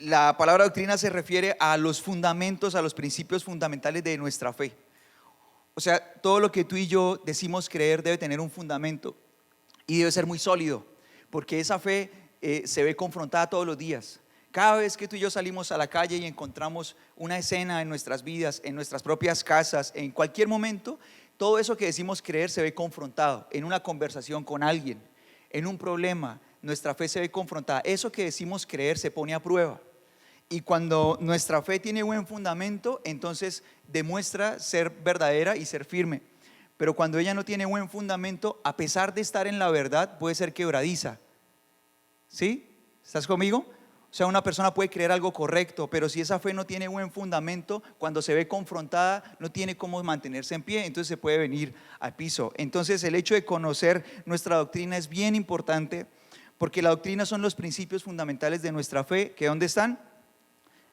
la palabra doctrina se refiere a los fundamentos, a los principios fundamentales de nuestra fe. O sea, todo lo que tú y yo decimos creer debe tener un fundamento y debe ser muy sólido, porque esa fe se ve confrontada todos los días. Cada vez que tú y yo salimos a la calle y encontramos una escena en nuestras vidas, en nuestras propias casas, en cualquier momento, todo eso que decimos creer se ve confrontado en una conversación con alguien, en un problema. Nuestra fe se ve confrontada. Eso que decimos creer se pone a prueba. Y cuando nuestra fe tiene buen fundamento, entonces demuestra ser verdadera y ser firme. Pero cuando ella no tiene buen fundamento, a pesar de estar en la verdad, puede ser quebradiza. ¿Sí? ¿Estás conmigo? O sea, una persona puede creer algo correcto, pero si esa fe no tiene buen fundamento, cuando se ve confrontada, no tiene cómo mantenerse en pie, entonces se puede venir al piso. Entonces el hecho de conocer nuestra doctrina es bien importante, porque la doctrina son los principios fundamentales de nuestra fe, que ¿dónde están?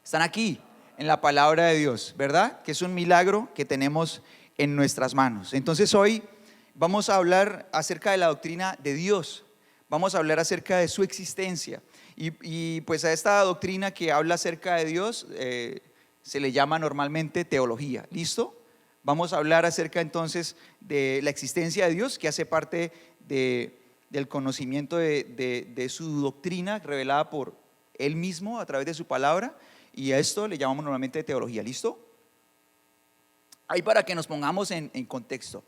Están aquí, en la palabra de Dios, ¿verdad? Que es un milagro que tenemos en nuestras manos. Entonces hoy vamos a hablar acerca de la doctrina de Dios, vamos a hablar acerca de su existencia. Y pues a esta doctrina que habla acerca de Dios se le llama normalmente teología. ¿Listo? Vamos a hablar acerca entonces de la existencia de Dios, que hace parte del conocimiento de su doctrina revelada por Él mismo a través de su palabra, y a esto le llamamos normalmente teología. ¿Listo? Ahí para que nos pongamos en contexto.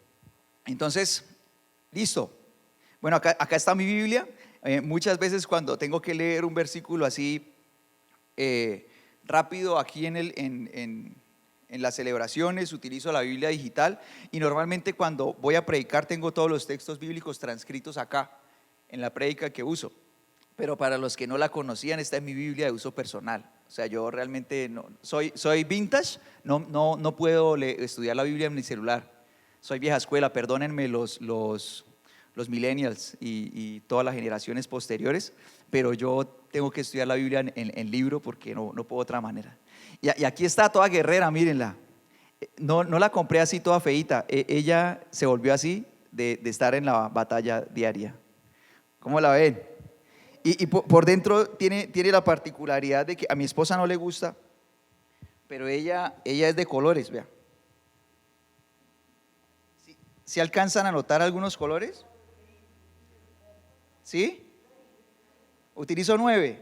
Entonces, listo. Bueno, acá está mi Biblia. Muchas veces cuando tengo que leer un versículo así rápido aquí en las celebraciones utilizo la Biblia digital, y normalmente cuando voy a predicar tengo todos los textos bíblicos transcritos acá en la prédica que uso. Pero para los que no la conocían, esta es mi Biblia de uso personal. O sea, yo realmente no, soy vintage, no puedo estudiar la Biblia en mi celular. Soy vieja escuela, perdónenme los millennials y todas las generaciones posteriores, pero yo tengo que estudiar la Biblia en libro porque no puedo de otra manera. Y aquí está toda guerrera, mírenla. No la compré así toda feíta. Ella se volvió así de estar en la batalla diaria. ¿Cómo la ven? Y por dentro tiene la particularidad de que a mi esposa no le gusta, pero ella es de colores, vea. ¿Sí alcanzan a notar algunos colores? ¿Sí? Utilizo 9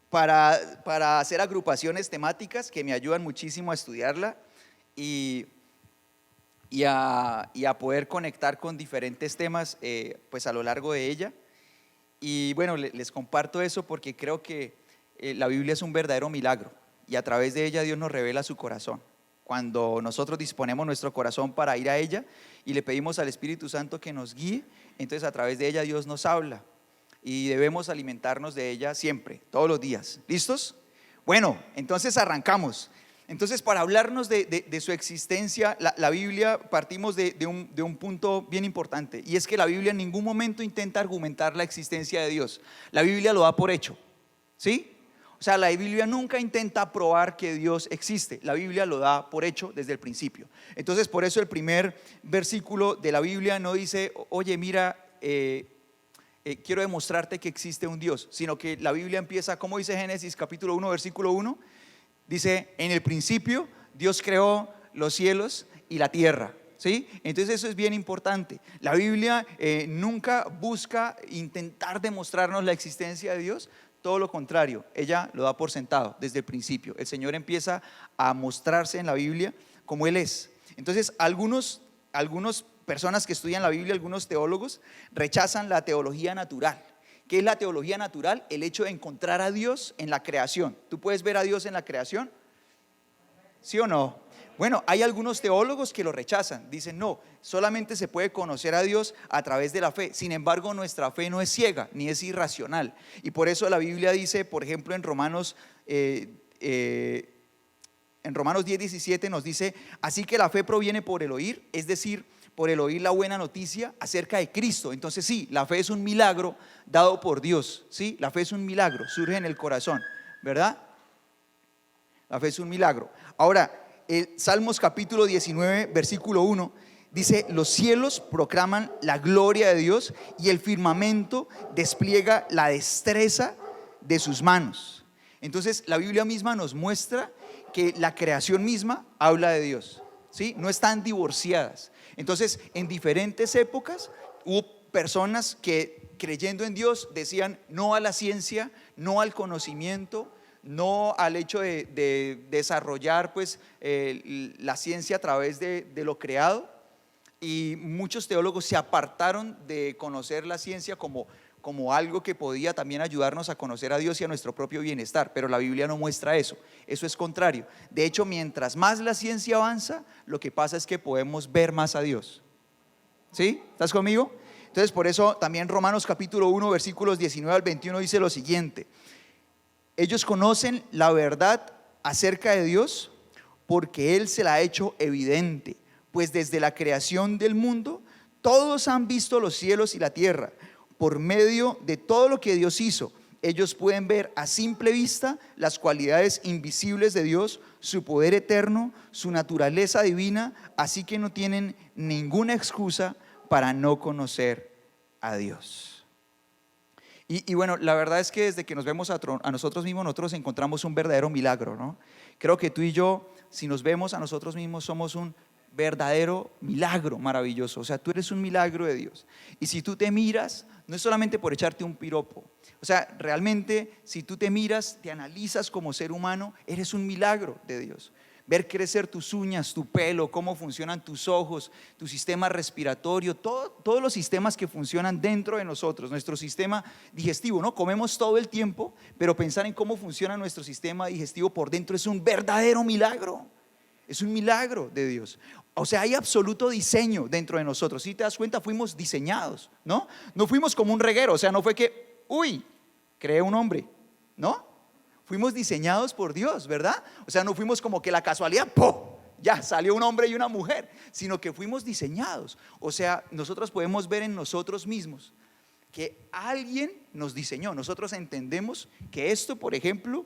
para hacer agrupaciones temáticas que me ayudan muchísimo a estudiarla y a poder conectar con diferentes temas pues a lo largo de ella. Y bueno, les comparto eso porque creo que la Biblia es un verdadero milagro y a través de ella Dios nos revela su corazón. Cuando nosotros disponemos nuestro corazón para ir a ella y le pedimos al Espíritu Santo que nos guíe, entonces a través de ella Dios nos habla y debemos alimentarnos de ella siempre, todos los días. ¿Listos? Bueno, entonces arrancamos. Entonces, para hablarnos de su existencia, la Biblia, partimos de un punto bien importante, y es que la Biblia en ningún momento intenta argumentar la existencia de Dios. La Biblia lo da por hecho, ¿sí? O sea, la Biblia nunca intenta probar que Dios existe. La Biblia lo da por hecho desde el principio. Entonces, por eso el primer versículo de la Biblia no dice, oye, mira, quiero demostrarte que existe un Dios, sino que la Biblia empieza, como dice Génesis capítulo 1, versículo 1, dice, en el principio Dios creó los cielos y la tierra. ¿Sí? Entonces eso es bien importante. La Biblia nunca busca intentar demostrarnos la existencia de Dios. Todo lo contrario, ella lo da por sentado desde el principio. El Señor empieza a mostrarse en la Biblia como Él es. Entonces algunas personas que estudian la Biblia, algunos teólogos, rechazan la teología natural. ¿Qué es la teología natural? El hecho de encontrar a Dios en la creación. ¿Tú puedes ver a Dios en la creación? ¿Sí o no? Bueno, hay algunos teólogos que lo rechazan. Dicen, no, solamente se puede conocer a Dios a través de la fe. Sin embargo, nuestra fe no es ciega, ni es irracional. Y por eso la Biblia dice, por ejemplo, en Romanos 10:17 nos dice, así que la fe proviene por el oír, es decir, por el oír la buena noticia acerca de Cristo. Entonces sí, la fe es un milagro dado por Dios, ¿sí? La fe es un milagro, surge en el corazón, ¿verdad? La fe es un milagro. Ahora, Salmos capítulo 19, versículo 1, dice, los cielos proclaman la gloria de Dios y el firmamento despliega la destreza de sus manos. Entonces la Biblia misma nos muestra que la creación misma habla de Dios, ¿sí? No están divorciadas. Entonces en diferentes épocas hubo personas que, creyendo en Dios, decían no a la ciencia, no al conocimiento, no al hecho de desarrollar pues la ciencia a través de lo creado. Y muchos teólogos se apartaron de conocer la ciencia como algo que podía también ayudarnos a conocer a Dios y a nuestro propio bienestar, pero la Biblia no muestra eso. Eso es contrario. De hecho, mientras más la ciencia avanza, lo que pasa es que podemos ver más a Dios. ¿Sí? ¿Estás conmigo? Entonces, por eso también Romanos capítulo 1 versículos 19 al 21 dice lo siguiente: ellos conocen la verdad acerca de Dios porque Él se la ha hecho evidente, pues desde la creación del mundo todos han visto los cielos y la tierra. Por medio de todo lo que Dios hizo, ellos pueden ver a simple vista las cualidades invisibles de Dios, su poder eterno, su naturaleza divina, así que no tienen ninguna excusa para no conocer a Dios. Y bueno, la verdad es que desde que nos vemos a nosotros mismos, nosotros encontramos un verdadero milagro, ¿no? Creo que tú y yo, si nos vemos a nosotros mismos, somos un verdadero milagro maravilloso. O sea, tú eres un milagro de Dios. Y si tú te miras, no es solamente por echarte un piropo. O sea, realmente si tú te miras, te analizas como ser humano, eres un milagro de Dios. Ver crecer tus uñas, tu pelo, cómo funcionan tus ojos, tu sistema respiratorio, todos los sistemas que funcionan dentro de nosotros, nuestro sistema digestivo, ¿no? Comemos todo el tiempo, pero pensar en cómo funciona nuestro sistema digestivo por dentro es un verdadero milagro. Es un milagro de Dios. O sea, hay absoluto diseño dentro de nosotros. Si te das cuenta, fuimos diseñados, ¿no? No fuimos como un reguero, o sea, no fue que, creé un hombre, ¿no? Fuimos diseñados por Dios, ¿verdad? O sea, no fuimos como que la casualidad, ¡po!, ya salió un hombre y una mujer, sino que fuimos diseñados. O sea, nosotros podemos ver en nosotros mismos que alguien nos diseñó. Nosotros entendemos que esto, por ejemplo,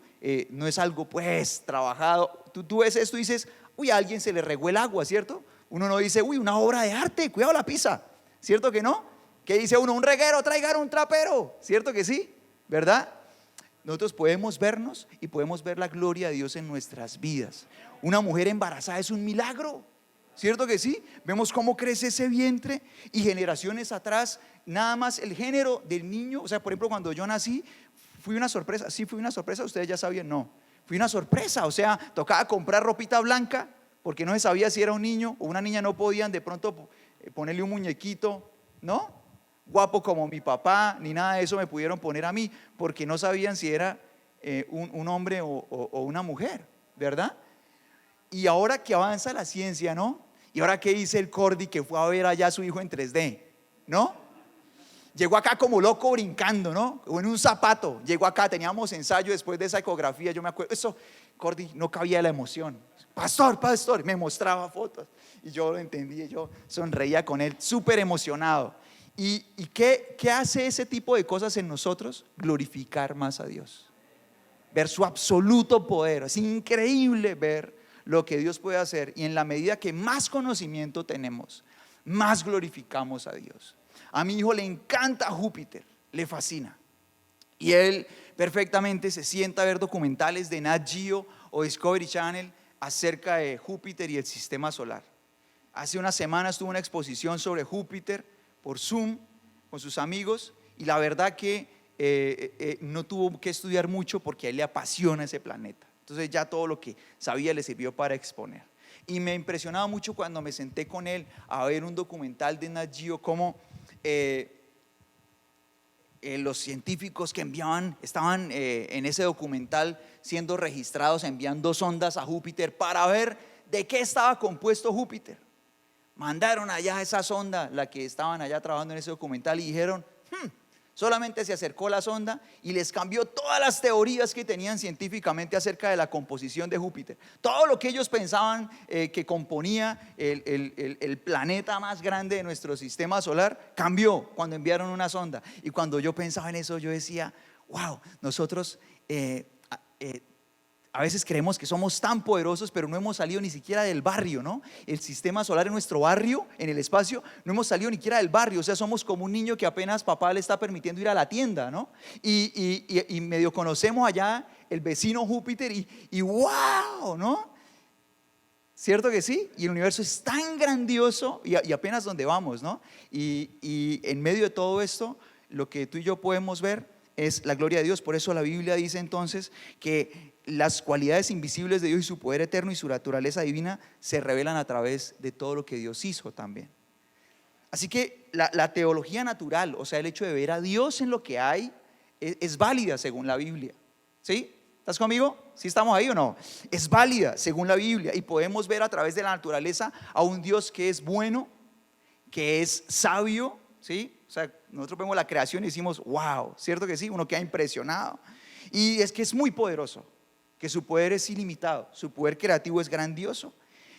no es algo pues trabajado. Tú ves esto y dices, a alguien se le regó el agua, ¿cierto? Uno no dice, una obra de arte, cuidado la pizza, ¿cierto que no? ¿Qué dice uno? Un reguero, traigan un trapero, ¿cierto que sí? ¿Verdad? Nosotros podemos vernos y podemos ver la gloria de Dios en nuestras vidas. Una mujer embarazada es un milagro, ¿cierto que sí? Vemos cómo crece ese vientre y generaciones atrás, nada más el género del niño. O sea, por ejemplo, cuando yo nací, fui una sorpresa. ¿Sí fui una sorpresa? ¿Ustedes ya sabían? No, fui una sorpresa. O sea, tocaba comprar ropita blanca porque no se sabía si era un niño o una niña. No podían de pronto ponerle un muñequito, ¿no? Guapo como mi papá, ni nada de eso me pudieron poner a mí, porque no sabían si era un hombre o una mujer, ¿verdad? Y ahora que avanza la ciencia, ¿no? Y ahora que dice el Cordy que fue a ver allá a su hijo en 3D, ¿no? Llegó acá como loco brincando, ¿no? O en un zapato, llegó acá, teníamos ensayo después de esa ecografía, yo me acuerdo, eso, Cordy no cabía la emoción. Pastor, me mostraba fotos y yo lo entendí, yo sonreía con él, súper emocionado. ¿Y qué hace ese tipo de cosas en nosotros? Glorificar más a Dios, ver su absoluto poder. Es increíble ver lo que Dios puede hacer, y en la medida que más conocimiento tenemos, más glorificamos a Dios. A mi hijo le encanta Júpiter, le fascina, y él perfectamente se sienta a ver documentales de Nat Geo o Discovery Channel acerca de Júpiter y el sistema solar. Hace unas semanas tuvo una exposición sobre Júpiter por Zoom con sus amigos, y la verdad que no tuvo que estudiar mucho porque a él le apasiona ese planeta. Entonces ya todo lo que sabía le sirvió para exponer. Y me impresionaba mucho cuando me senté con él a ver un documental de Nat Geo, cómo los científicos que estaban en ese documental siendo registrados, enviando sondas a Júpiter para ver de qué estaba compuesto Júpiter. Mandaron allá esa sonda, la que estaban allá trabajando en ese documental, y dijeron, solamente se acercó la sonda y les cambió todas las teorías que tenían científicamente acerca de la composición de Júpiter. Todo lo que ellos pensaban que componía el planeta más grande de nuestro sistema solar cambió cuando enviaron una sonda. Y cuando yo pensaba en eso, yo decía, wow, nosotros a veces creemos que somos tan poderosos, pero no hemos salido ni siquiera del barrio, ¿no? El sistema solar en nuestro barrio, en el espacio, no hemos salido ni siquiera del barrio. O sea, somos como un niño que apenas papá le está permitiendo ir a la tienda, ¿no? Y medio conocemos allá el vecino Júpiter y wow, ¿no? ¿Cierto que sí? Y el universo es tan grandioso y apenas donde vamos, ¿no? Y en medio de todo esto, lo que tú y yo podemos ver es la gloria de Dios. Por eso la Biblia dice entonces que las cualidades invisibles de Dios y su poder eterno y su naturaleza divina se revelan a través de todo lo que Dios hizo también. Así que la teología natural, o sea, el hecho de ver a Dios en lo que hay, es válida según la Biblia. ¿Sí? ¿Estás conmigo? ¿Sí estamos ahí o no? Es válida según la Biblia y podemos ver a través de la naturaleza a un Dios que es bueno, que es sabio, ¿sí? O sea, nosotros vemos la creación y decimos, wow, ¿cierto que sí? Uno queda impresionado. Y es que es muy poderoso, que su poder es ilimitado, su poder creativo es grandioso.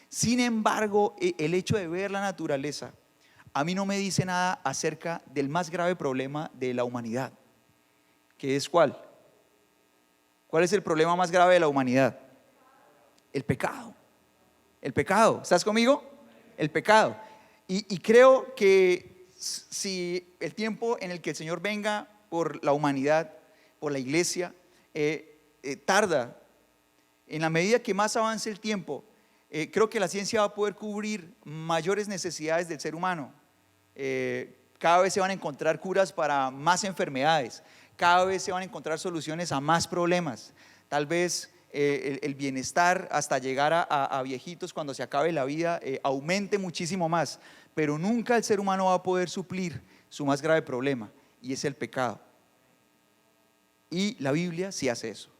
Sin embargo, el hecho de ver la naturaleza a mí no me dice nada acerca del más grave problema de la humanidad, que es ¿cuál? ¿Cuál es el problema más grave de la humanidad? El pecado. El pecado. ¿Estás conmigo? El pecado. Y creo que si el tiempo en el que el Señor venga por la humanidad, por la iglesia, tarda, en la medida que más avance el tiempo, creo que la ciencia va a poder cubrir mayores necesidades del ser humano. Cada vez se van a encontrar curas para más enfermedades. Cada vez se van a encontrar soluciones a más problemas. Tal vez el bienestar hasta llegar a viejitos cuando se acabe la vida aumente muchísimo más, pero nunca el ser humano va a poder suplir su más grave problema, y es el pecado. Y la Biblia sí hace eso.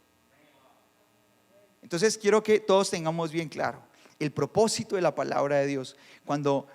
Entonces quiero que todos tengamos bien claro el propósito de la palabra de Dios. Cuando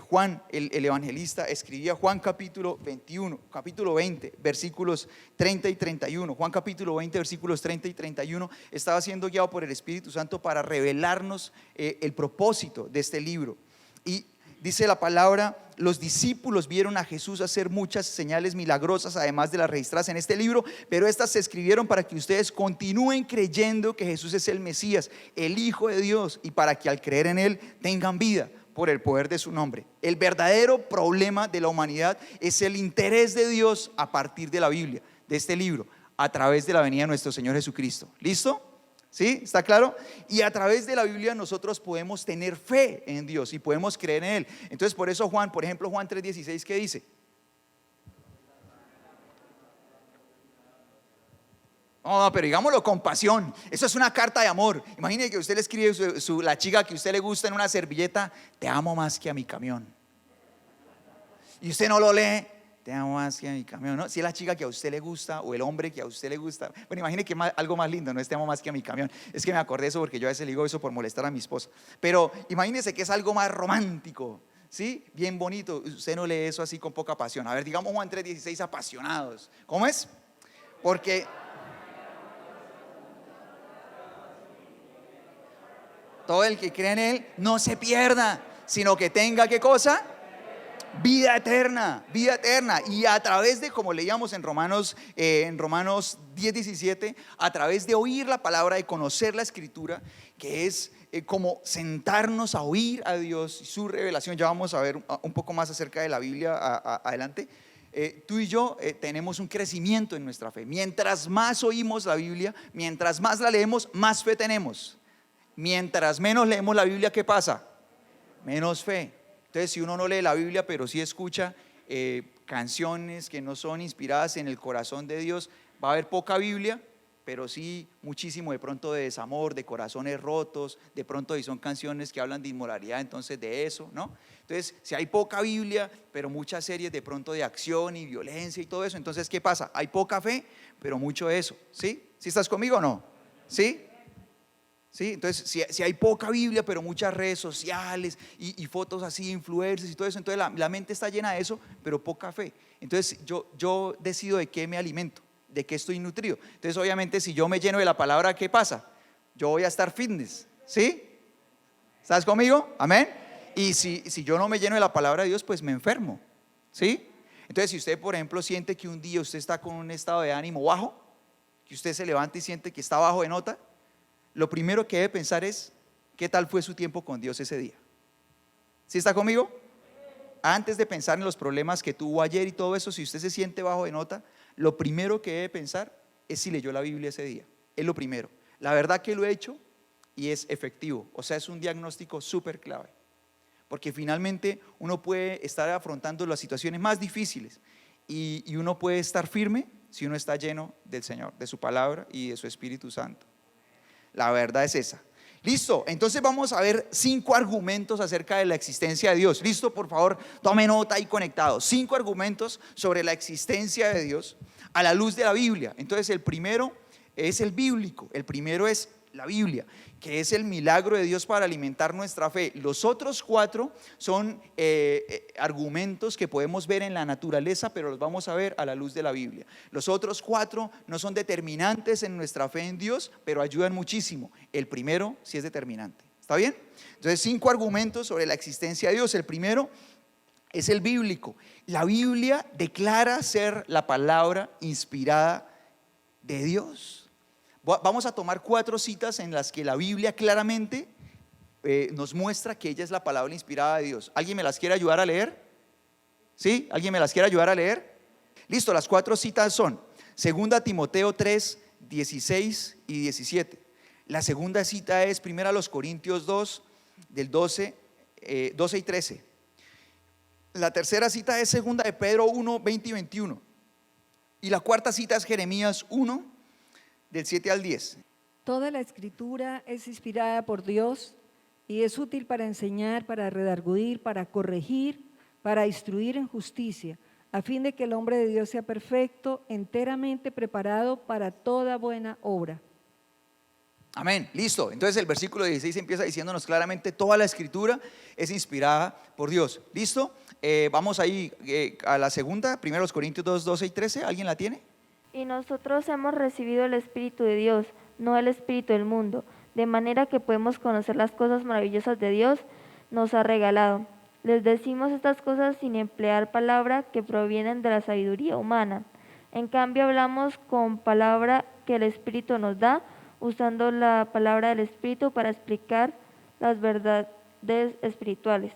Juan el evangelista escribía Juan capítulo 20 versículos 30 y 31, Juan capítulo 20 versículos 30 y 31, estaba siendo guiado por el Espíritu Santo para revelarnos el propósito de este libro. Y dice la palabra: los discípulos vieron a Jesús hacer muchas señales milagrosas, además de las registradas en este libro, pero estas se escribieron para que ustedes continúen creyendo que Jesús es el Mesías, el Hijo de Dios, y para que al creer en Él tengan vida por el poder de su nombre. El verdadero problema de la humanidad es el interés de Dios a partir de la Biblia, de este libro, a través de la venida de nuestro Señor Jesucristo. ¿Listo? ¿Sí? ¿Está claro? Y a través de la Biblia nosotros podemos tener fe en Dios y podemos creer en Él. Entonces por eso Juan, por ejemplo, Juan 3:16, ¿qué dice? No, pero digámoslo con pasión. Eso es una carta de amor. Imagine que usted le escribe la chica que a usted le gusta en una servilleta: te amo más que a mi camión. Y usted no lo lee: te amo más que a mi camión, ¿no? Si es la chica que a usted le gusta o el hombre que a usted le gusta. Bueno, imagine que algo más lindo, no es te amo más que a mi camión. Es que me acordé eso porque yo a veces le digo eso por molestar a mi esposa. Pero imagínese que es algo más romántico, ¿sí? Bien bonito. Usted no lee eso así con poca pasión. A ver, digamos Juan 3:16, apasionados. ¿Cómo es? Porque todo el que cree en Él no se pierda, sino que tenga, ¿qué cosa? Vida eterna, vida eterna. Y a través de, como leíamos en Romanos 10:17, a través de oír la palabra, de conocer la escritura, que es como sentarnos a oír a Dios y su revelación. Ya vamos a ver un poco más acerca de la Biblia adelante. Tú y yo tenemos un crecimiento en nuestra fe. Mientras más oímos la Biblia, mientras más la leemos, más fe tenemos. Mientras menos leemos la Biblia, ¿qué pasa? Menos fe. Entonces, si uno no lee la Biblia, pero sí escucha canciones que no son inspiradas en el corazón de Dios, va a haber poca Biblia, pero sí muchísimo de pronto de desamor, de corazones rotos, de pronto y son canciones que hablan de inmoralidad, entonces de eso, ¿no? Entonces, si hay poca Biblia, pero muchas series de pronto de acción y violencia y todo eso, entonces, ¿qué pasa? Hay poca fe, pero mucho de eso, ¿sí? ¿Sí estás conmigo o no? ¿Sí? ¿Sí? Entonces, si hay poca Biblia, pero muchas redes sociales y fotos así, influencers y todo eso, entonces la mente está llena de eso, pero poca fe. Entonces, yo decido de qué me alimento, de qué estoy nutrido. Entonces, obviamente, si yo me lleno de la palabra, ¿qué pasa? Yo voy a estar fitness, ¿sí? ¿Estás conmigo? Amén. Y si yo no me lleno de la palabra de Dios, pues me enfermo, ¿sí? Entonces, si usted, por ejemplo, siente que un día usted está con un estado de ánimo bajo, que usted se levanta y siente que está bajo de nota, lo primero que debe pensar es: ¿qué tal fue su tiempo con Dios ese día? ¿Sí está conmigo? Antes de pensar en los problemas que tuvo ayer y todo eso, si usted se siente bajo de nota, lo primero que debe pensar es si leyó la Biblia ese día. es lo primero. La verdad que lo he hecho y es efectivo. O sea, es un diagnóstico súper clave. Porque finalmente uno puede estar afrontando las situaciones más difíciles y uno puede estar firme si uno está lleno del Señor, de su palabra y de su Espíritu Santo. La verdad es esa. Listo, entonces vamos a ver 5 argumentos acerca de la existencia de Dios. Listo, por favor, tome nota ahí conectado. 5 argumentos sobre la existencia de Dios a la luz de la Biblia. Entonces el primero es el bíblico, el primero es la Biblia, que es el milagro de Dios para alimentar nuestra fe. Los otros 4 son argumentos que podemos ver en la naturaleza, pero los vamos a ver a la luz de la Biblia. Los otros 4 no son determinantes en nuestra fe en Dios, pero ayudan muchísimo. El primero sí es determinante. ¿Está bien? Entonces 5 argumentos sobre la existencia de Dios. El primero es el bíblico. La Biblia declara ser la palabra inspirada de Dios. Vamos a tomar 4 citas en las que la Biblia claramente nos muestra que ella es la palabra inspirada de Dios. ¿Alguien me las quiere ayudar a leer? ¿Sí? ¿Alguien me las quiere ayudar a leer? Listo, las 4 citas son 2 Timoteo 3, 16 y 17. La segunda cita es 1 Corintios 2, del 12 y 13. La tercera cita es 2 de Pedro 1, 20 y 21. Y la cuarta cita es Jeremías 1, del 7 al 10. Toda la escritura es inspirada por Dios y es útil para enseñar, para redarguir, para corregir, para instruir en justicia, a fin de que el hombre de Dios sea perfecto, enteramente preparado para toda buena obra. Amén, listo. Entonces el versículo 16 empieza diciéndonos claramente: toda la escritura es inspirada por Dios. ¿Listo? Vamos ahí a la segunda, 1 Corintios 2, 12 y 13. ¿Alguien la tiene? Y nosotros hemos recibido el Espíritu de Dios, no el Espíritu del mundo, de manera que podemos conocer las cosas maravillosas de Dios nos ha regalado. Les decimos estas cosas sin emplear palabras que provienen de la sabiduría humana. En cambio hablamos con palabra que el Espíritu nos da, usando la palabra del Espíritu para explicar las verdades espirituales.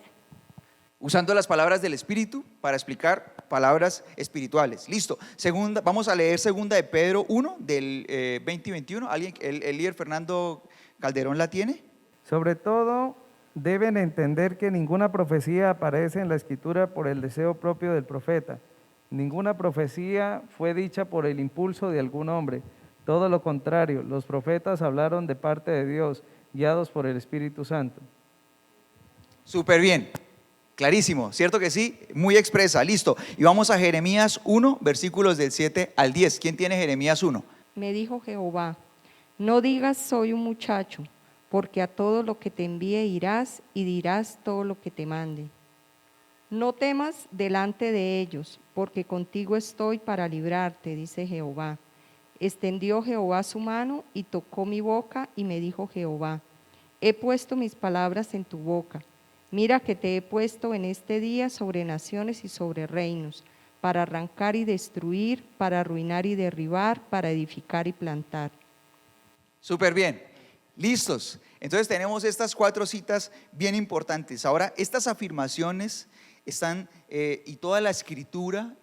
Usando las palabras del Espíritu para explicar palabras espirituales. Listo. Vamos a leer 2 de Pedro 1, del 20 y 21. ¿Alguien, el líder Fernando Calderón la tiene? Sobre todo, deben entender que ninguna profecía aparece en la Escritura por el deseo propio del profeta. Ninguna profecía fue dicha por el impulso de algún hombre. Todo lo contrario, los profetas hablaron de parte de Dios, guiados por el Espíritu Santo. Súper bien. Clarísimo, ¿cierto que sí? Muy expresa, listo. Y vamos a Jeremías 1, versículos del 7 al 10. ¿Quién tiene Jeremías 1? Me dijo Jehová, no digas soy un muchacho, porque a todo lo que te envíe irás y dirás todo lo que te mande. No temas delante de ellos, porque contigo estoy para librarte, dice Jehová. Extendió Jehová su mano y tocó mi boca y me dijo Jehová, he puesto mis palabras en tu boca. Mira que te he puesto en este día sobre naciones y sobre reinos, para arrancar y destruir, para arruinar y derribar, para edificar y plantar. Súper bien, listos. Entonces tenemos estas 4 citas bien importantes. Ahora, estas afirmaciones están, y toda la escritura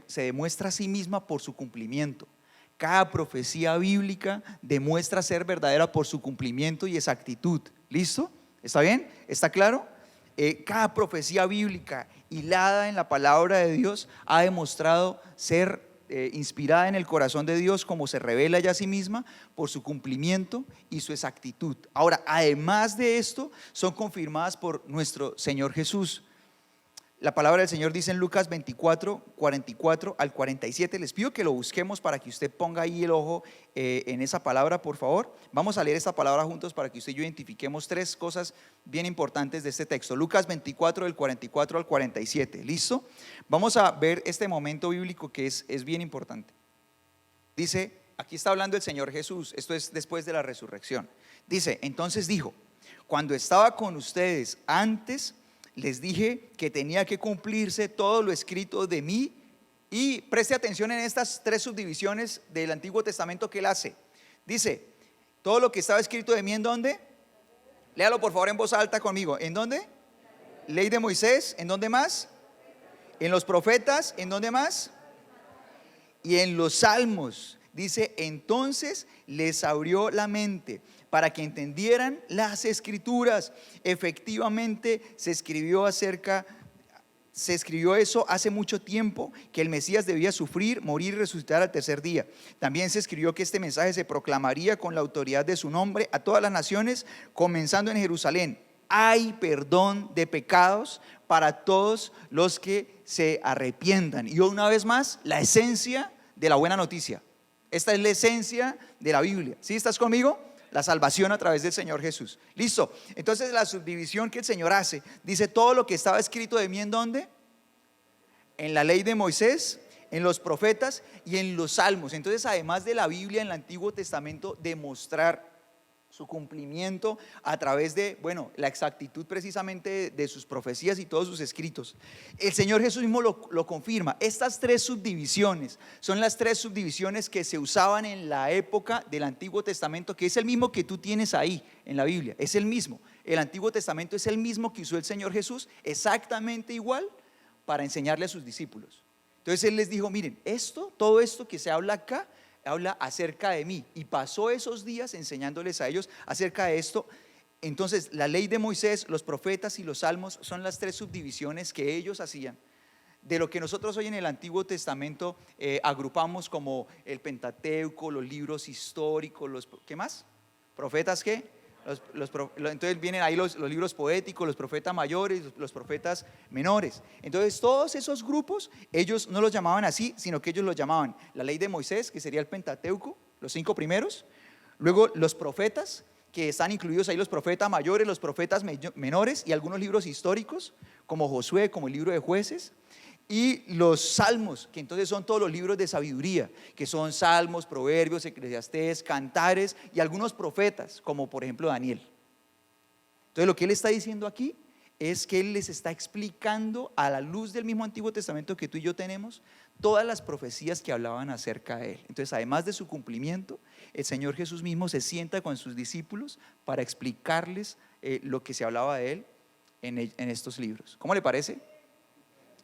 se demuestra a sí misma por su cumplimiento. Cada profecía bíblica demuestra ser verdadera por su cumplimiento y exactitud. ¿Listo? ¿Está bien? ¿Está claro? Cada profecía bíblica hilada en la palabra de Dios ha demostrado ser inspirada en el corazón de Dios, como se revela ella a sí misma, por su cumplimiento y su exactitud. Ahora, además de esto, son confirmadas por nuestro Señor Jesús. La palabra del Señor dice en Lucas 24, 44 al 47. Les pido que lo busquemos para que usted ponga ahí el ojo en esa palabra, por favor. Vamos a leer esta palabra juntos para que usted y yo identifiquemos 3 cosas bien importantes de este texto. Lucas 24, del 44 al 47. ¿Listo? Vamos a ver este momento bíblico que es bien importante. Dice, aquí está hablando el Señor Jesús, esto es después de la resurrección. Dice, entonces dijo, cuando estaba con ustedes antes, les dije que tenía que cumplirse todo lo escrito de mí. Y preste atención en estas 3 subdivisiones del Antiguo Testamento que él hace. Dice, todo lo que estaba escrito de mí, ¿en dónde? Léalo por favor en voz alta conmigo. ¿En dónde? Ley de Moisés. ¿En dónde más? En los profetas. ¿En dónde más? Y en los salmos. dice, entonces les abrió la mente para que entendieran las escrituras. Efectivamente se escribió eso hace mucho tiempo, que el Mesías debía sufrir, morir y resucitar al tercer día. También se escribió que este mensaje se proclamaría con la autoridad de su nombre a todas las naciones, comenzando en Jerusalén. Hay perdón de pecados para todos los que se arrepientan. Y una vez más, la esencia de la buena noticia. Esta es la esencia de la Biblia. ¿Sí estás conmigo? La salvación a través del Señor Jesús. Listo. Entonces la subdivisión que el Señor hace, dice todo lo que estaba escrito de mí, ¿en dónde? En la ley de Moisés, en los profetas y en los salmos. Entonces, además de la Biblia en el Antiguo Testamento, demostrar su cumplimiento a través de, la exactitud precisamente de sus profecías y todos sus escritos. El Señor Jesús mismo lo confirma. Estas tres subdivisiones son las tres subdivisiones que se usaban en la época del Antiguo Testamento, que es el mismo que tú tienes ahí en la Biblia, es el mismo. El Antiguo Testamento es el mismo que usó el Señor Jesús, exactamente igual, para enseñarle a sus discípulos. Entonces Él les dijo, miren, todo esto que se habla acá, habla acerca de mí, y pasó esos días enseñándoles a ellos acerca de esto. Entonces la ley de Moisés, los profetas y los salmos son las tres subdivisiones que ellos hacían de lo que nosotros hoy en el Antiguo Testamento agrupamos como el Pentateuco, los libros históricos, ¿qué más? ¿Profetas qué? Entonces vienen ahí los libros poéticos, los profetas mayores, los profetas menores. Entonces todos esos grupos, ellos no los llamaban así, sino que ellos los llamaban la ley de Moisés, que sería el Pentateuco, los 5 primeros. Luego los profetas, que están incluidos ahí los profetas mayores, los profetas menores y algunos libros históricos, como Josué, como el libro de Jueces. Y los salmos, que entonces son todos los libros de sabiduría, que son salmos, proverbios, eclesiastés, cantares y algunos profetas, como por ejemplo Daniel. Entonces lo que él está diciendo aquí es que él les está explicando a la luz del mismo Antiguo Testamento que tú y yo tenemos, todas las profecías que hablaban acerca de él. Entonces, además de su cumplimiento, el Señor Jesús mismo se sienta con sus discípulos para explicarles lo que se hablaba de él en estos libros. ¿Cómo le parece?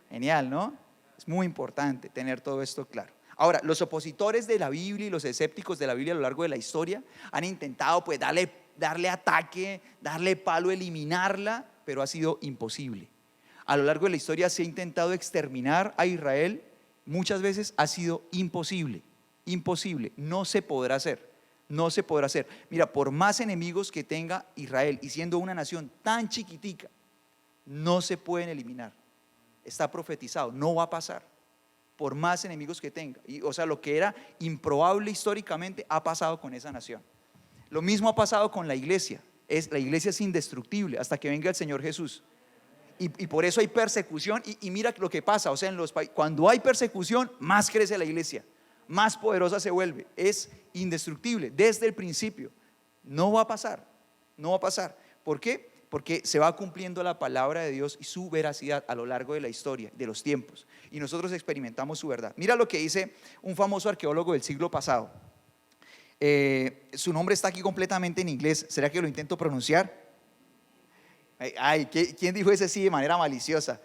Genial, ¿no? Es muy importante tener todo esto claro. Ahora, los opositores de la Biblia y los escépticos de la Biblia a lo largo de la historia han intentado pues darle ataque, darle palo, eliminarla, pero ha sido imposible. A lo largo de la historia se ha intentado exterminar a Israel, muchas veces ha sido imposible, no se podrá hacer. Mira, por más enemigos que tenga Israel y siendo una nación tan chiquitica, no se pueden eliminar. Está profetizado, no va a pasar, por más enemigos que tenga. O sea, lo que era improbable históricamente ha pasado con esa nación. Lo mismo ha pasado con la iglesia. La iglesia es indestructible hasta que venga el Señor Jesús. Y por eso hay persecución. Y mira lo que pasa, o sea, cuando hay persecución, más crece la iglesia, más poderosa se vuelve. Es indestructible desde el principio. No va a pasar. ¿Por qué? Porque se va cumpliendo la palabra de Dios y su veracidad a lo largo de la historia, de los tiempos, y nosotros experimentamos su verdad. Mira lo que dice un famoso arqueólogo del siglo pasado. Su nombre está aquí completamente en inglés. ¿Será que lo intento pronunciar? ¿Quién dijo ese sí de manera maliciosa?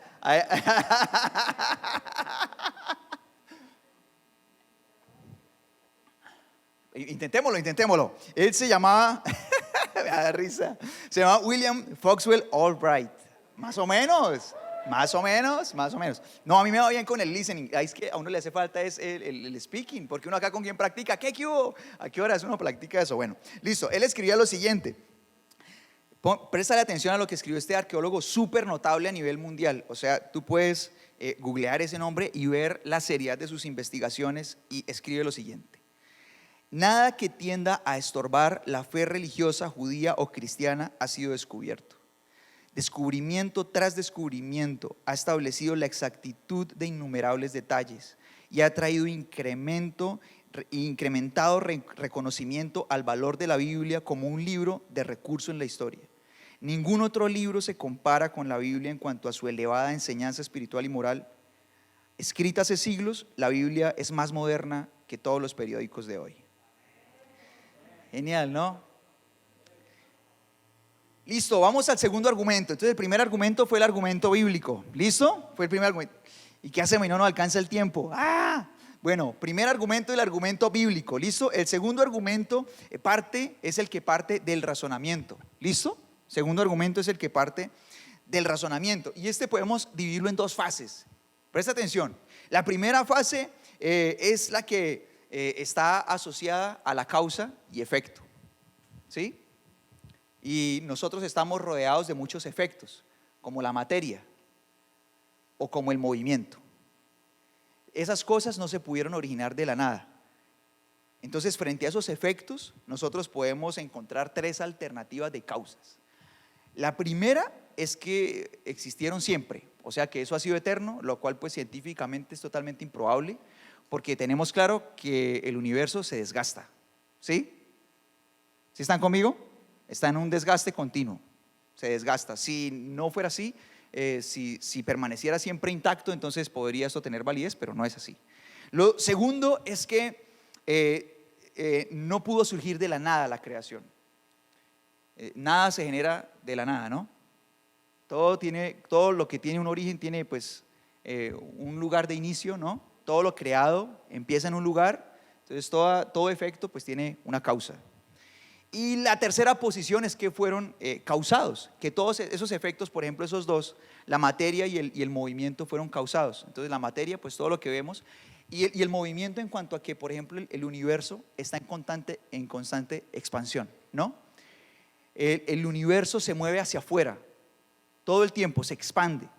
Intentémoslo. Él se llamaba me da risa. Se llama William Foxwell Albright. Más o menos. No, a mí me va bien con el listening. Es que a uno le hace falta es el speaking, porque uno acá con quien practica. ¿Qué hubo? ¿A qué horas uno practica eso? Bueno, listo. Él escribía lo siguiente. Préstale atención a lo que escribió este arqueólogo súper notable a nivel mundial. O sea, tú puedes googlear ese nombre y ver la seriedad de sus investigaciones, y escribe lo siguiente. Nada que tienda a estorbar la fe religiosa judía o cristiana ha sido descubierto. Descubrimiento tras descubrimiento ha establecido la exactitud de innumerables detalles y ha traído incrementado reconocimiento al valor de la Biblia como un libro de recurso en la historia. Ningún otro libro se compara con la Biblia en cuanto a su elevada enseñanza espiritual y moral. Escrita hace siglos, la Biblia es más moderna que todos los periódicos de hoy. Genial, ¿no? Listo, vamos al segundo argumento. Entonces el primer argumento fue el argumento bíblico. ¿Listo? Fue el primer argumento. ¿Y qué hace? No alcanza el tiempo. Bueno, primer argumento, el argumento bíblico, ¿listo? El segundo argumento es el que parte del razonamiento, ¿listo? Segundo argumento es el que parte del razonamiento. Y podemos dividirlo en dos fases. Presta atención. La primera fase es la que está asociada a la causa y efecto, ¿sí? Y nosotros estamos rodeados de muchos efectos, como la materia o como el movimiento. Esas cosas no se pudieron originar de la nada. Entonces, frente a esos efectos, nosotros podemos encontrar tres alternativas de causas. La primera es que existieron siempre, o sea que eso ha sido eterno, lo cual pues científicamente es totalmente improbable, porque tenemos claro que el universo se desgasta, ¿sí? ¿Sí están conmigo? Está en un desgaste continuo, se desgasta. Si no fuera así, si permaneciera siempre intacto, entonces podría esto tener validez, pero no es así. Lo segundo es que no pudo surgir de la nada la creación. Nada se genera de la nada, ¿no? Todo lo que tiene un origen tiene pues un lugar de inicio, ¿no? Todo lo creado empieza en un lugar, entonces todo efecto pues tiene una causa. Y la tercera posición es que fueron causados, que todos esos efectos, por ejemplo esos dos, la materia y el movimiento fueron causados. Entonces la materia, pues todo lo que vemos, y el movimiento en cuanto a que, por ejemplo, el universo está en constante expansión, ¿no? El universo se mueve hacia afuera, todo el tiempo se expande,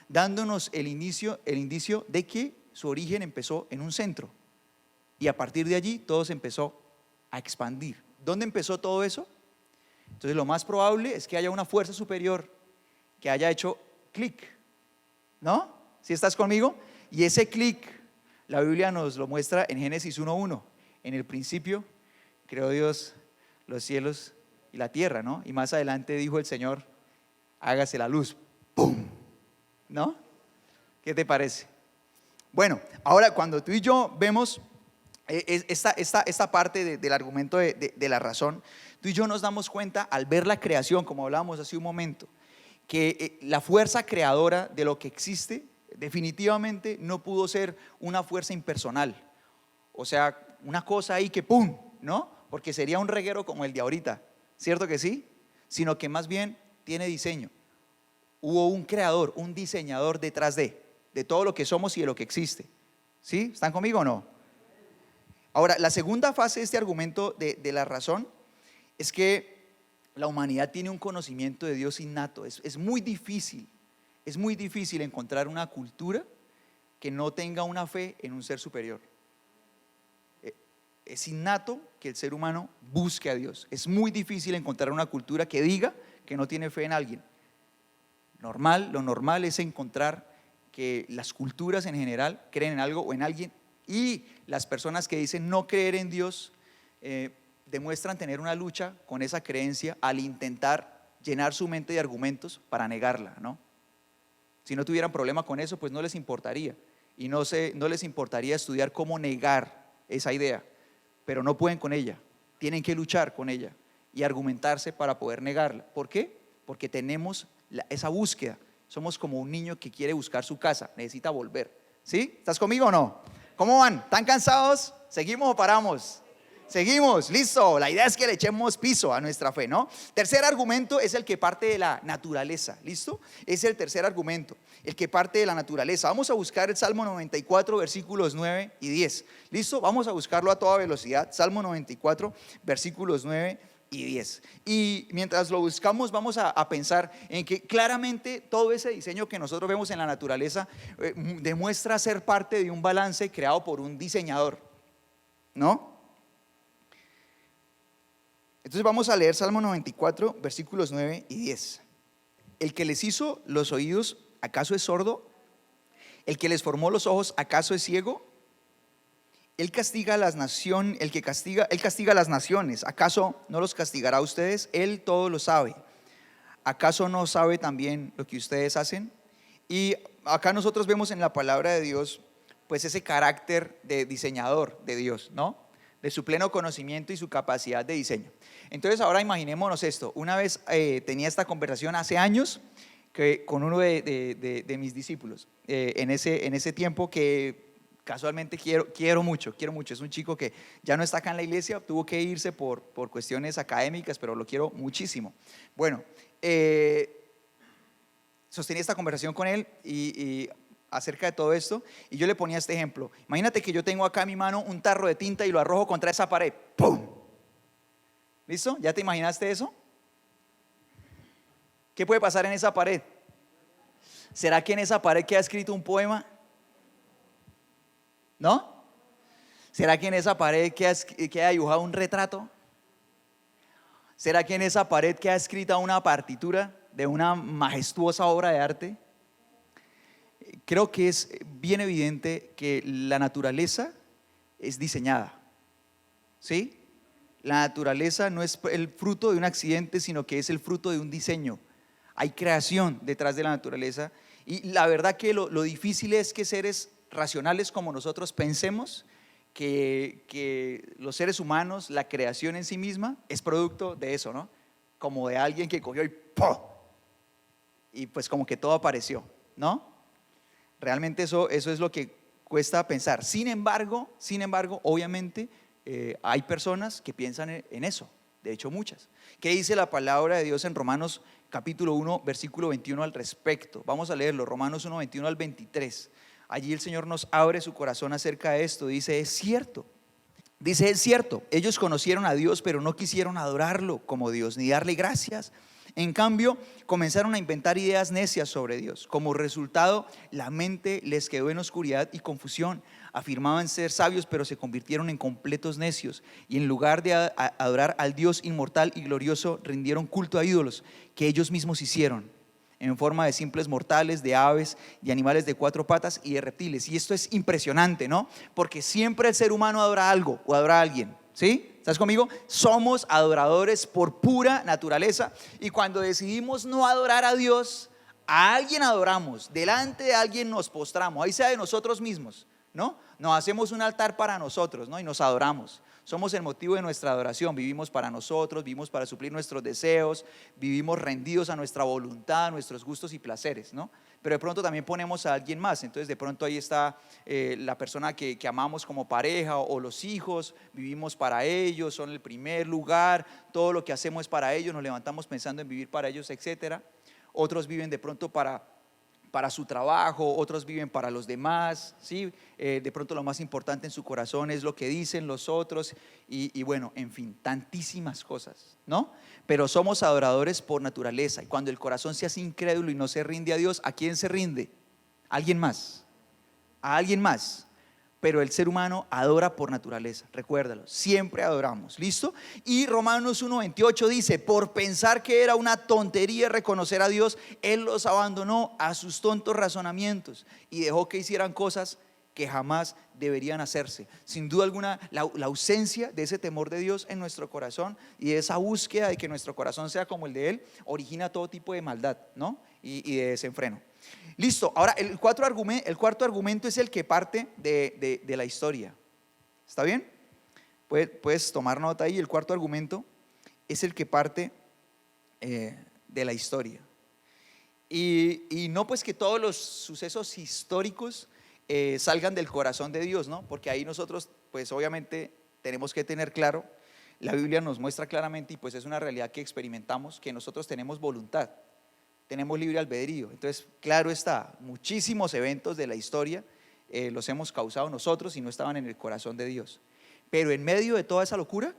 dándonos el indicio de que su origen empezó en un centro, y a partir de allí todo se empezó a expandir. ¿Dónde empezó todo eso? Entonces lo más probable es que haya una fuerza superior que haya hecho clic, ¿no? ¿Sí estás conmigo? Y ese clic, la Biblia nos lo muestra en Génesis 1:1. En el principio creó Dios los cielos y la tierra, ¿no? Y más adelante dijo el Señor, hágase la luz. ¡Pum! ¿No? ¿Qué te parece? Bueno, ahora cuando tú y yo vemos esta parte del argumento de la razón, tú y yo nos damos cuenta al ver la creación, como hablábamos hace un momento, que la fuerza creadora de lo que existe definitivamente no pudo ser una fuerza impersonal, o sea, una cosa ahí que ¡pum!, ¿no? Porque sería un reguero como el de ahorita, ¿cierto que sí? Sino que más bien tiene diseño. Hubo un creador, un diseñador detrás de todo lo que somos y de lo que existe. ¿Sí? ¿Están conmigo o no? Ahora, la segunda fase de este argumento de la razón es que la humanidad tiene un conocimiento de Dios innato. Es muy difícil encontrar una cultura que no tenga una fe en un ser superior. Es innato que el ser humano busque a Dios. Es muy difícil encontrar una cultura que diga que no tiene fe en alguien. Lo normal es encontrar que las culturas en general creen en algo o en alguien, y las personas que dicen no creer en Dios demuestran tener una lucha con esa creencia al intentar llenar su mente de argumentos para negarla, ¿no? Si no tuvieran problema con eso, pues no les importaría, y no les importaría estudiar cómo negar esa idea, pero no pueden con ella, tienen que luchar con ella y argumentarse para poder negarla. ¿Por qué? Porque tenemos esa búsqueda. Somos como un niño que quiere buscar su casa, necesita volver. ¿Sí? ¿Estás conmigo o no? ¿Cómo van? ¿Están cansados? ¿Seguimos o paramos? Seguimos, listo. La idea es que le echemos piso a nuestra fe, ¿no? Tercer argumento es el que parte de la naturaleza, ¿listo? Es el tercer argumento, el que parte de la naturaleza. Vamos a buscar el Salmo 94, versículos 9 y 10. ¿Listo? Vamos a buscarlo a toda velocidad. Salmo 94, versículos 9 y 10. Y mientras lo buscamos, vamos a pensar en que claramente todo ese diseño que nosotros vemos en la naturaleza demuestra ser parte de un balance creado por un diseñador, ¿no? Entonces vamos a leer Salmo 94, versículos 9 y 10. El que les hizo los oídos, ¿acaso es sordo? El que les formó los ojos, ¿acaso es ciego? Él castiga a las naciones, él castiga a las naciones. ¿Acaso no los castigará a ustedes? Él todo lo sabe. ¿Acaso no sabe también lo que ustedes hacen? Y acá nosotros vemos en la palabra de Dios pues ese carácter de diseñador de Dios, ¿no? De su pleno conocimiento y su capacidad de diseño. Entonces ahora imaginémonos esto. Una vez tenía esta conversación hace años con uno de mis discípulos, en ese tiempo que casualmente quiero mucho. Es un chico que ya no está acá en la iglesia, tuvo que irse por cuestiones académicas, pero lo quiero muchísimo. Bueno, sostenía esta conversación con él y acerca de todo esto, y yo le ponía este ejemplo. Imagínate que yo tengo acá en mi mano un tarro de tinta y lo arrojo contra esa pared. ¡Pum! ¿Listo? ¿Ya te imaginaste eso? ¿Qué puede pasar en esa pared? ¿Será que en esa pared queda escrito un poema? ¿No? ¿Será que en esa pared queda dibujado un retrato? ¿Será que en esa pared queda escrita una partitura de una majestuosa obra de arte? Creo que es bien evidente que la naturaleza es diseñada, ¿sí? La naturaleza no es el fruto de un accidente, sino que es el fruto de un diseño. Hay creación detrás de la naturaleza, y la verdad que lo difícil es que seres racionales como nosotros pensemos que los seres humanos, la creación en sí misma es producto de eso, ¿no? Como de alguien que cogió y ¡pum! Y pues como que todo apareció, ¿no? Realmente eso es lo que cuesta pensar. Sin embargo, obviamente hay personas que piensan en eso, de hecho muchas. ¿Qué dice la palabra de Dios en Romanos capítulo 1, versículo 21 al respecto? Vamos a leerlo, Romanos 1, 21 al 23. Allí el Señor nos abre su corazón acerca de esto. Dice, es cierto, ellos conocieron a Dios, pero no quisieron adorarlo como Dios, ni darle gracias. En cambio, comenzaron a inventar ideas necias sobre Dios. Como resultado, la mente les quedó en oscuridad y confusión. Afirmaban ser sabios, pero se convirtieron en completos necios. Y en lugar de adorar al Dios inmortal y glorioso, rindieron culto a ídolos que ellos mismos hicieron, en forma de simples mortales, de aves, de animales de cuatro patas y de reptiles. Y esto es impresionante, ¿no? Porque siempre el ser humano adora algo o adora a alguien, ¿sí? ¿Estás conmigo? Somos adoradores por pura naturaleza, y cuando decidimos no adorar a Dios, a alguien adoramos, delante de alguien nos postramos, ahí sea de nosotros mismos, ¿no? Nos hacemos un altar para nosotros, ¿no? Y nos adoramos. Somos el motivo de nuestra adoración. Vivimos para nosotros, vivimos para suplir nuestros deseos, vivimos rendidos a nuestra voluntad, a nuestros gustos y placeres, ¿no? Pero de pronto también ponemos a alguien más. Entonces de pronto ahí está la persona que amamos como pareja, o los hijos. Vivimos para ellos, son el primer lugar. Todo lo que hacemos es para ellos, nos levantamos pensando en vivir para ellos, etcétera. Otros viven de pronto para su trabajo, otros viven para los demás, ¿sí? De pronto lo más importante en su corazón es lo que dicen los otros, y bueno, en fin, tantísimas cosas, ¿no? Pero somos adoradores por naturaleza, y cuando el corazón se hace incrédulo y no se rinde a Dios, ¿a quién se rinde? ¿A alguien más? ¿A alguien más? Pero el ser humano adora por naturaleza, recuérdalo, siempre adoramos, ¿listo? Y Romanos 1:28 dice, por pensar que era una tontería reconocer a Dios, Él los abandonó a sus tontos razonamientos y dejó que hicieran cosas que jamás deberían hacerse. Sin duda alguna, la ausencia de ese temor de Dios en nuestro corazón y de esa búsqueda de que nuestro corazón sea como el de Él, origina todo tipo de maldad, ¿no? Y de desenfreno. Listo, ahora el cuarto argumento es el que parte de la historia. ¿Está bien? Puedes tomar nota ahí. El cuarto argumento es el que parte de la historia. Y no pues que todos los sucesos históricos salgan del corazón de Dios, ¿no? Porque ahí nosotros pues obviamente tenemos que tener claro, la Biblia nos muestra claramente, y pues es una realidad que experimentamos, que nosotros tenemos voluntad, tenemos libre albedrío. Entonces, claro está, muchísimos eventos de la historia los hemos causado nosotros y no estaban en el corazón de Dios. Pero en medio de toda esa locura,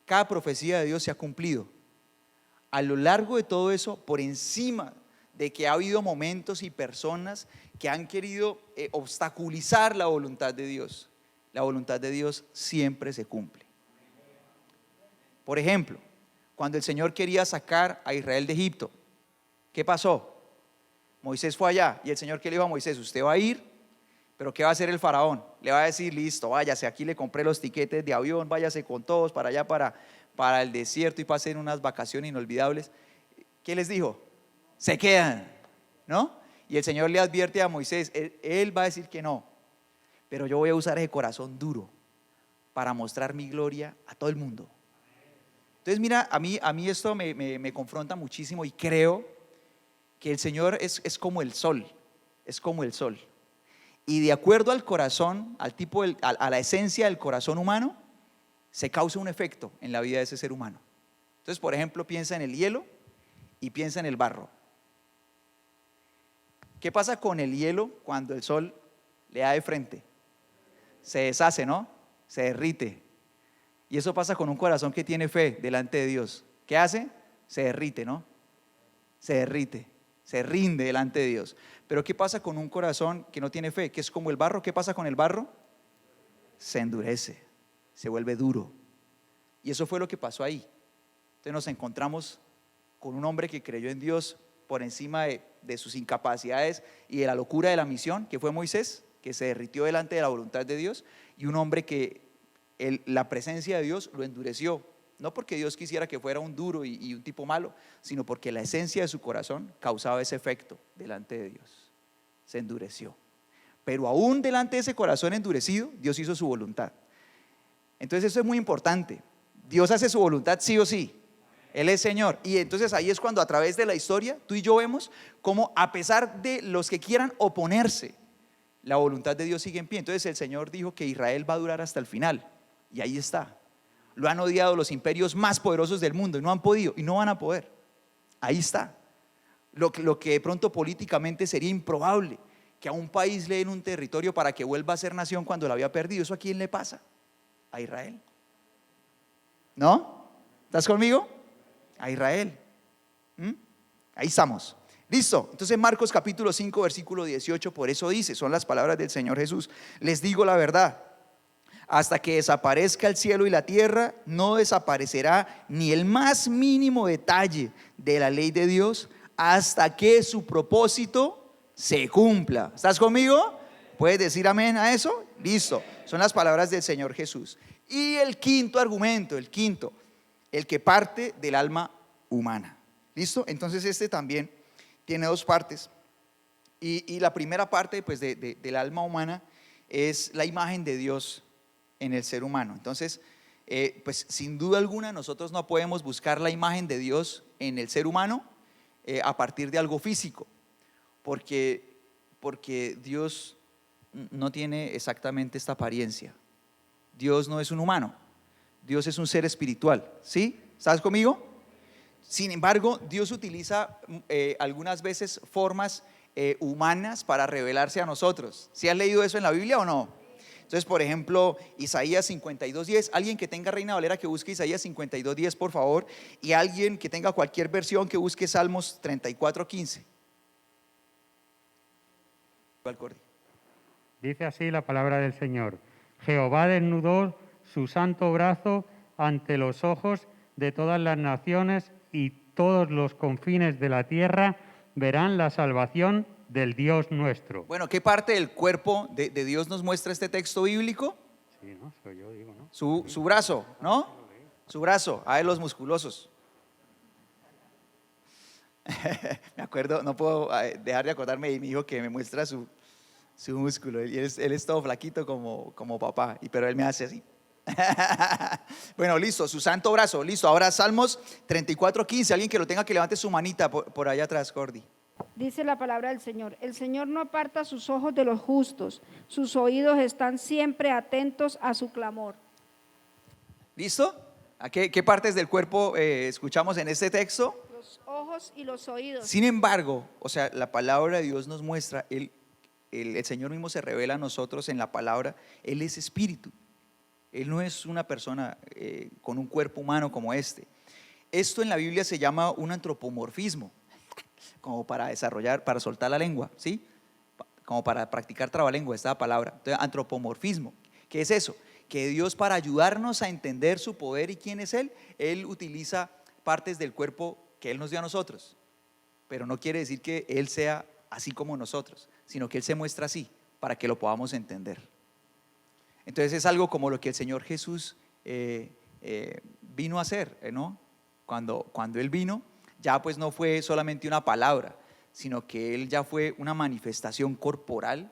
cada profecía de Dios se ha cumplido. A lo largo de todo eso, por encima de que ha habido momentos y personas que han querido obstaculizar la voluntad de Dios, la voluntad de Dios siempre se cumple. Por ejemplo, cuando el Señor quería sacar a Israel de Egipto, ¿qué pasó? Moisés fue allá, y el Señor, ¿qué le dijo a Moisés? Usted va a ir, pero ¿qué va a hacer el faraón? Le va a decir, listo, váyase, aquí le compré los tiquetes de avión, váyase con todos para allá, para el desierto, y pasen unas vacaciones inolvidables. ¿Qué les dijo? Se quedan, ¿no? Y el Señor le advierte a Moisés, él va a decir que no, pero yo voy a usar ese corazón duro para mostrar mi gloria a todo el mundo. Entonces mira, a mí esto me confronta muchísimo, y creo que el Señor es como el sol, es como el sol. y de acuerdo al corazón, al tipo, a la esencia del corazón humano, se causa un efecto en la vida de ese ser humano. Entonces, por ejemplo, piensa en el hielo y piensa en el barro. ¿Qué pasa con el hielo cuando el sol le da de frente? Se deshace, ¿no? Se derrite. Y eso pasa con un corazón que tiene fe delante de Dios. ¿Qué hace? Se derrite, ¿no? Se derrite, se rinde delante de Dios. Pero ¿qué pasa con un corazón que no tiene fe? Que es como el barro. ¿Qué pasa con el barro? Se endurece, se vuelve duro. Y eso fue lo que pasó ahí. Entonces nos encontramos con un hombre que creyó en Dios por encima de sus incapacidades y de la locura de la misión, que fue Moisés, que se derritió delante de la voluntad de Dios, y un hombre que la presencia de Dios lo endureció, no porque Dios quisiera que fuera un duro y un tipo malo, sino porque la esencia de su corazón causaba ese efecto delante de Dios, se endureció. Pero aún delante de ese corazón endurecido, Dios hizo su voluntad. Entonces eso es muy importante. Dios hace su voluntad sí o sí. Él es Señor. Y entonces ahí es cuando a través de la historia tú y yo vemos cómo, a pesar de los que quieran oponerse, la voluntad de Dios sigue en pie. Entonces el Señor dijo que Israel va a durar hasta el final. Y ahí está. Lo han odiado los imperios más poderosos del mundo y no han podido y no van a poder. Ahí está. Lo que de pronto políticamente sería improbable, que a un país le den un territorio para que vuelva a ser nación cuando la había perdido. ¿Eso a quién le pasa? A Israel. ¿No? ¿Estás conmigo? A Israel. Ahí estamos. Listo. Entonces Marcos capítulo 5 versículo 18, por eso dice, son las palabras del Señor Jesús: les digo la verdad, hasta que desaparezca el cielo y la tierra, no desaparecerá ni el más mínimo detalle de la ley de Dios hasta que su propósito se cumpla. ¿Estás conmigo? ¿Puedes decir amén a eso? Listo. Son las palabras del Señor Jesús. Y el quinto argumento, el que parte del alma humana. ¿Listo? Entonces este también tiene dos partes. Y la primera parte pues, del alma humana es la imagen de Dios en el ser humano. Entonces, pues sin duda alguna nosotros no podemos buscar la imagen de Dios en el ser humano a partir de algo físico, porque Dios no tiene exactamente esta apariencia. Dios no es un humano, Dios es un ser espiritual, ¿sí? ¿Estás conmigo? Sin embargo, Dios utiliza algunas veces formas humanas para revelarse a nosotros. ¿Sí has leído eso en la Biblia o no? Entonces, por ejemplo, Isaías 52:10, alguien que tenga Reina Valera que busque Isaías 52:10 por favor, y alguien que tenga cualquier versión que busque Salmos 34:15. Dice así la palabra del Señor: Jehová desnudó su santo brazo ante los ojos de todas las naciones, y todos los confines de la tierra verán la salvación del Dios nuestro. Bueno, ¿qué parte del cuerpo de Dios nos muestra este texto bíblico? Sí, ¿no? Soy yo, digo, ¿no? Su brazo, ¿no? Su brazo, a ver los musculosos. Me acuerdo, no puedo dejar de acordarme de mi hijo que me muestra su músculo. Él es todo flaquito como papá, pero él me hace así. Bueno, listo, su santo brazo, listo. Ahora Salmos 34:15, alguien que lo tenga que levante su manita por allá atrás, Cordy. Dice la palabra del Señor: el Señor no aparta sus ojos de los justos, sus oídos están siempre atentos a su clamor. ¿Listo? ¿A qué partes del cuerpo escuchamos en este texto? Los ojos y los oídos. Sin embargo, o sea, la palabra de Dios nos muestra, el Señor mismo se revela a nosotros en la palabra. Él es espíritu. Él no es una persona con un cuerpo humano como este. Esto en la Biblia se llama un antropomorfismo, como para desarrollar, para soltar la lengua, ¿sí? Como para practicar trabalengua, esta palabra. Entonces, antropomorfismo, ¿qué es eso? Que Dios, para ayudarnos a entender su poder y quién es Él utiliza partes del cuerpo que Él nos dio a nosotros, pero no quiere decir que Él sea así como nosotros, sino que Él se muestra así para que lo podamos entender. Entonces es algo como lo que el Señor Jesús vino a hacer, ¿no? Cuando Él vino, ya pues no fue solamente una palabra, sino que Él ya fue una manifestación corporal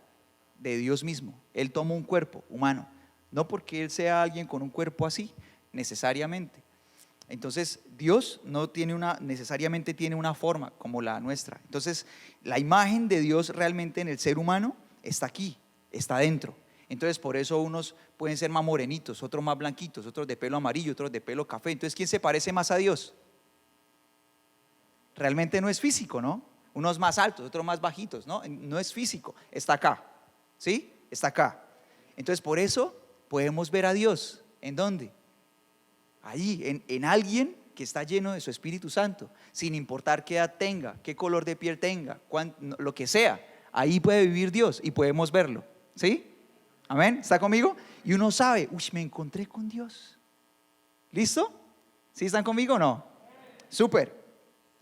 de Dios mismo. Él tomó un cuerpo humano, no porque Él sea alguien con un cuerpo así, necesariamente. Entonces Dios no tiene necesariamente tiene una forma como la nuestra. Entonces la imagen de Dios realmente en el ser humano está aquí, está dentro. Entonces por eso unos pueden ser más morenitos, otros más blanquitos, otros de pelo amarillo, otros de pelo café. Entonces, ¿quién se parece más a Dios? Realmente no es físico, ¿no? Unos más altos, otros más bajitos, ¿no? No es físico, está acá, ¿sí? Está acá. Entonces por eso podemos ver a Dios. ¿En dónde? Allí, en alguien que está lleno de su Espíritu Santo, sin importar qué edad tenga, qué color de piel tenga, lo que sea, ahí puede vivir Dios y podemos verlo, ¿sí? Amén, ¿está conmigo? Y uno sabe, uy, me encontré con Dios. ¿Listo? ¿Sí están conmigo o no? Súper.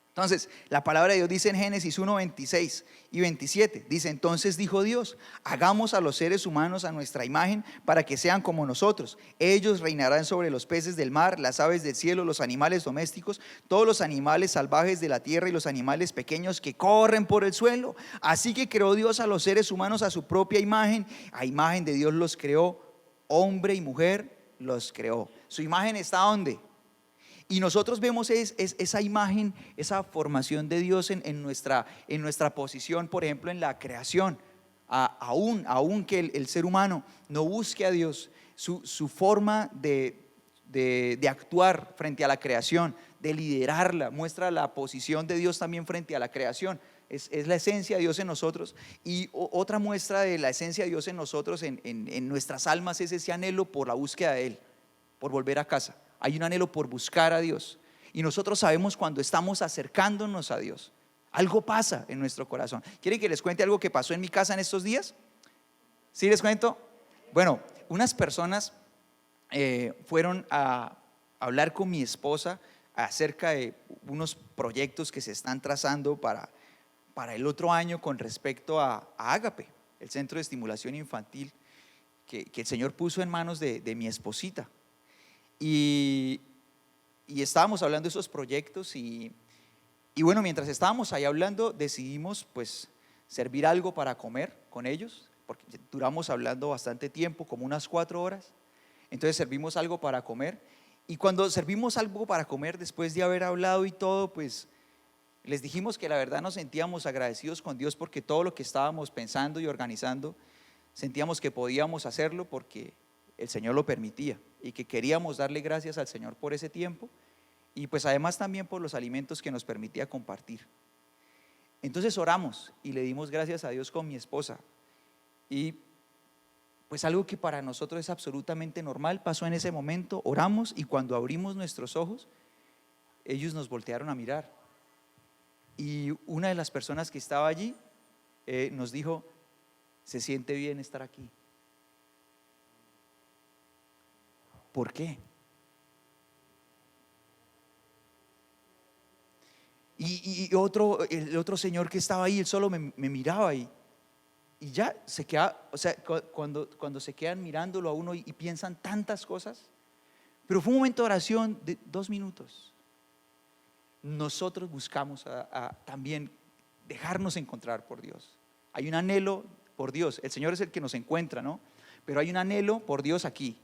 Entonces, la palabra de Dios dice en Génesis 1, 26 y 27, dice: entonces dijo Dios, hagamos a los seres humanos a nuestra imagen para que sean como nosotros. Ellos reinarán sobre los peces del mar, las aves del cielo, los animales domésticos, todos los animales salvajes de la tierra y los animales pequeños que corren por el suelo. Así que creó Dios a los seres humanos a su propia imagen, a imagen de Dios los creó, hombre y mujer los creó. ¿Su imagen está ¿dónde? Y nosotros vemos esa imagen, esa formación de Dios en nuestra posición, por ejemplo, en la creación. Aún que el ser humano no busque a Dios, su forma de actuar frente a la creación, de liderarla, muestra la posición de Dios también frente a la creación. Es la esencia de Dios en nosotros. Y otra muestra de la esencia de Dios en nosotros, en nuestras almas, es ese anhelo por la búsqueda de Él, por volver a casa. Hay un anhelo por buscar a Dios. Y nosotros sabemos cuando estamos acercándonos a Dios. Algo pasa en nuestro corazón. ¿Quieren que les cuente algo que pasó en mi casa en estos días? ¿Sí les cuento? Bueno, unas personas fueron a hablar con mi esposa acerca de unos proyectos que se están trazando para el otro año con respecto a Ágape, el centro de estimulación infantil que el Señor puso en manos de mi esposita. Y estábamos hablando de esos proyectos y bueno, mientras estábamos ahí hablando, decidimos pues servir algo para comer con ellos, porque duramos hablando bastante tiempo, como unas 4 horas. Entonces servimos algo para comer, y cuando servimos algo para comer, después de haber hablado y todo, pues les dijimos que la verdad nos sentíamos agradecidos con Dios porque todo lo que estábamos pensando y organizando, sentíamos que podíamos hacerlo porque el Señor lo permitía, y que queríamos darle gracias al Señor por ese tiempo, y pues además también por los alimentos que nos permitía compartir. Entonces oramos y le dimos gracias a Dios con mi esposa, y pues algo que para nosotros es absolutamente normal pasó en ese momento. Oramos y cuando abrimos nuestros ojos, ellos nos voltearon a mirar, y una de las personas que estaba allí nos dijo: se siente bien estar aquí. ¿Por qué? Y el otro señor que estaba ahí, él solo me miraba y ya se queda, o sea, cuando se quedan mirándolo a uno y piensan tantas cosas, pero fue un momento de oración de 2 minutos. Nosotros buscamos también dejarnos encontrar por Dios. Hay un anhelo por Dios, el Señor es el que nos encuentra, ¿no? Pero hay un anhelo por Dios aquí.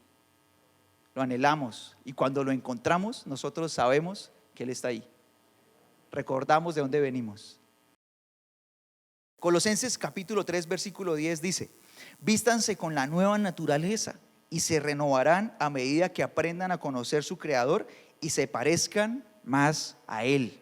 Lo anhelamos, y cuando lo encontramos, nosotros sabemos que Él está ahí. Recordamos de dónde venimos. Colosenses capítulo 3 versículo 10 dice: vístanse con la nueva naturaleza y se renovarán a medida que aprendan a conocer su Creador y se parezcan más a Él.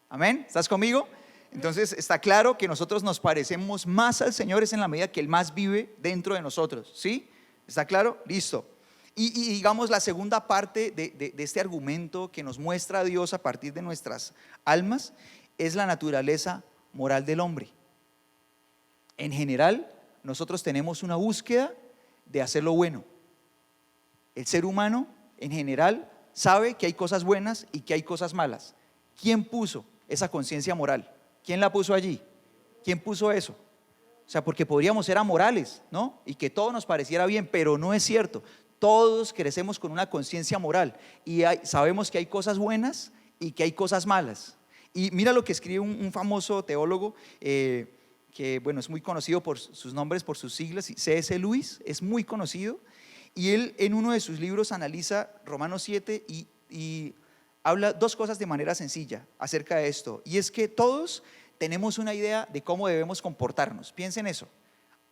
Amén, ¿estás conmigo? Entonces está claro que nosotros nos parecemos más al Señor es en la medida que Él más vive dentro de nosotros, ¿sí? ¿Está claro? Listo. Y digamos la segunda parte de este argumento que nos muestra a Dios a partir de nuestras almas es la naturaleza moral del hombre. En general, nosotros tenemos una búsqueda de hacer lo bueno. El ser humano en general sabe que hay cosas buenas y que hay cosas malas. ¿Quién puso esa conciencia moral? ¿Quién la puso allí? ¿Quién puso eso? O sea, porque podríamos ser amorales, ¿no? Y que todo nos pareciera bien, pero no es cierto. Todos crecemos con una conciencia moral y sabemos que hay cosas buenas y que hay cosas malas. Y mira lo que escribe un famoso teólogo que bueno, es muy conocido por sus nombres, por sus siglas, C.S. Lewis, es muy conocido, y él en uno de sus libros analiza Romanos 7 y habla 2 cosas de manera sencilla acerca de esto, y es que todos tenemos una idea de cómo debemos comportarnos. Piensen eso.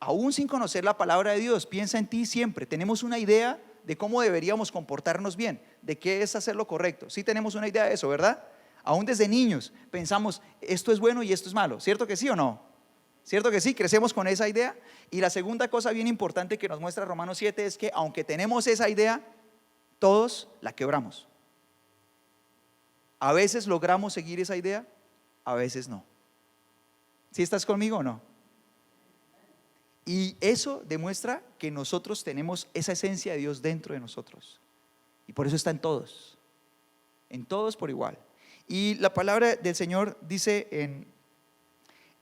aún sin conocer la palabra de Dios, piensa en ti siempre. Tenemos una idea de cómo deberíamos comportarnos bien, de qué es hacer lo correcto. Sí tenemos una idea de eso, ¿verdad? Aún desde niños pensamos, esto es bueno y esto es malo. ¿Cierto que sí o no? ¿Cierto que sí? Crecemos con esa idea. Y la segunda cosa bien importante que nos muestra Romanos 7 es que aunque tenemos esa idea, todos la quebramos. A veces logramos seguir esa idea, a veces no. ¿Sí estás conmigo o no? Y eso demuestra que nosotros tenemos esa esencia de Dios dentro de nosotros. Y por eso está en todos por igual. Y la palabra del Señor dice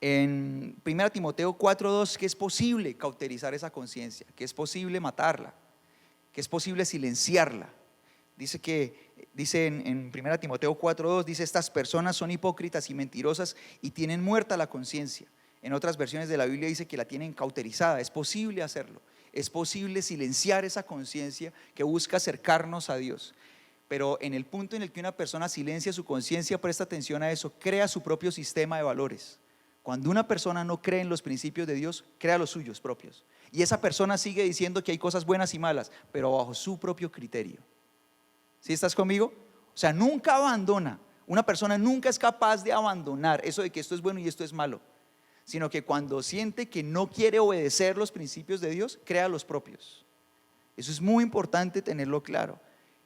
en 1 Timoteo 4:2 que es posible cauterizar esa conciencia, que es posible matarla, que es posible silenciarla. Dice en 1 Timoteo 4:2, dice: estas personas son hipócritas y mentirosas y tienen muerta la conciencia. En otras versiones de la Biblia dice que la tienen cauterizada. Es posible hacerlo, es posible silenciar esa conciencia que busca acercarnos a Dios. Pero en el punto en el que una persona silencia su conciencia, presta atención a eso, crea su propio sistema de valores. Cuando una persona no cree en los principios de Dios, crea los suyos propios. Y esa persona sigue diciendo que hay cosas buenas y malas, pero bajo su propio criterio. ¿Sí estás conmigo? O sea, nunca abandona. Una persona nunca es capaz de abandonar eso de que esto es bueno y esto es malo, sino que cuando siente que no quiere obedecer los principios de Dios, crea los propios. Eso es muy importante tenerlo claro.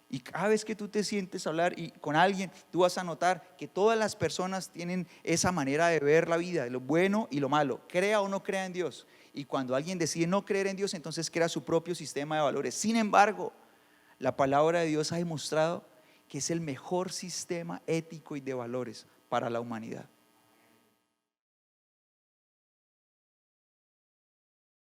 Y cada vez que tú te sientes a hablar con alguien, tú vas a notar que todas las personas tienen esa manera de ver la vida, lo bueno y lo malo, crea o no crea en Dios. Y cuando alguien decide no creer en Dios, entonces crea su propio sistema de valores. Sin embargo, la palabra de Dios ha demostrado que es el mejor sistema ético y de valores para la humanidad.